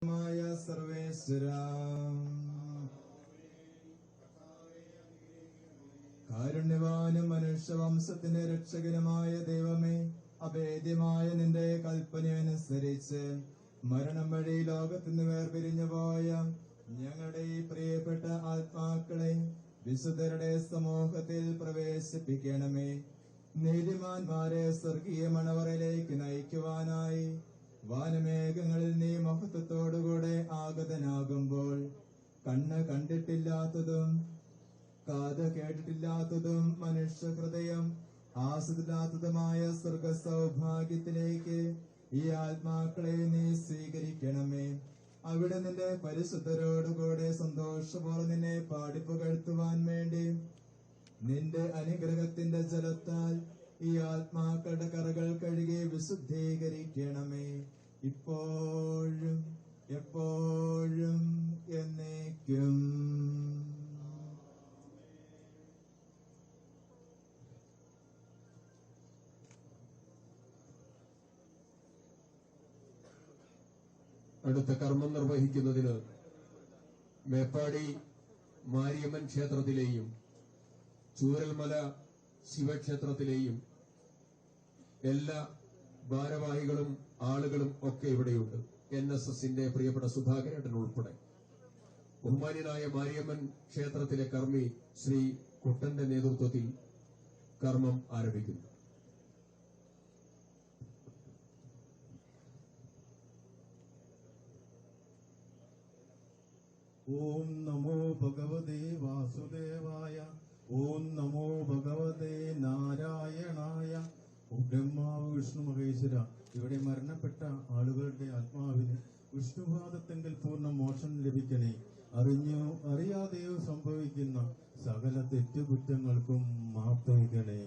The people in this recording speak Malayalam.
സർവേശ്വരാ കാരുണ്യവാനും മനുഷ്യവംശത്തിന്റെ രക്ഷകനുമായ ദൈവമേ, അഭേദ്യമായ നിന്റെ കൽപ്പനയനുസരിച്ച് മരണം വഴി ലോകത്തിന് വേർപിരിഞ്ഞു പോയ ഞങ്ങളുടെ ഈ പ്രിയപ്പെട്ട ആത്മാക്കളെ വിശുദ്ധരുടെ സമൂഹത്തിൽ പ്രവേശിപ്പിക്കണമേ. നീതിമാന്മാരെ സ്വർഗീയ മണവറയിലേക്ക് നയിക്കുവാനായി വാനമേഘങ്ങളിൽ നീ മഹത്വത്തോടുകൂടെ ആഗതനാകുമ്പോൾ കണ്ണ് കണ്ടിട്ടില്ലാത്തതും കാത് കേട്ടിട്ടില്ലാത്തതും മനുഷ്യ ഹൃദയം ആസ്വദില്ലാത്തതുമായ സ്വർഗ സൗഭാഗ്യത്തിലേക്ക് ഈ ആത്മാക്കളെ നീ സ്വീകരിക്കണമേ. അവിടെ നിന്റെ പരിശുദ്ധരോടുകൂടെ സന്തോഷപൂർവ്വം നിന്നെ പാടിപ്പുകഴ്ത്തുവാൻ വേണ്ടി നിന്റെ അനുഗ്രഹത്തിന്റെ ജലത്താൽ ഈ ആത്മാക്കളുടെ കറകൾ കഴുകി വിശുദ്ധീകരിക്കണമേ, ഇപ്പോഴും എപ്പോഴും എന്നേക്കും. അടുത്ത കർമ്മം നിർവഹിക്കുന്നതിന് മേപ്പാടി മാരിയമ്മൻ ക്ഷേത്രത്തിലെയും ചൂരൽമല ശിവക്ഷേത്രത്തിലെയും എല്ലാ ഭാരവാഹികളും ആളുകളും ഒക്കെ ഇവിടെയുണ്ട്. NSSന്റെ പ്രിയപ്പെട്ട സുധാകരേട്ടൻ ഉൾപ്പെടെ. ബഹുമാന്യനായ മാരിയമ്മൻ ക്ഷേത്രത്തിലെ കർമ്മി ശ്രീ കുട്ടന്റെ നേതൃത്വത്തിൽ കർമ്മം ആരംഭിക്കുന്നു. ഓം നമോ ഭഗവതേ വാസുദേവായ. ഓം നമോ ഭഗവതേ നാരായണായ. ബ്രഹ്മാവ് വിഷ്ണു മഹേശ്വര, ഇവിടെ മരണപ്പെട്ട ആളുകളുടെ ആത്മാവിന് വിഷ്ണുപാദത്തെങ്കിൽ പൂർണ്ണ മോക്ഷം ലഭിക്കണേ. അറിഞ്ഞോ അറിയാതെയോ സംഭവിക്കുന്ന സകല തെറ്റുകുറ്റങ്ങൾക്കും മാപ്പ് നൽകണേ.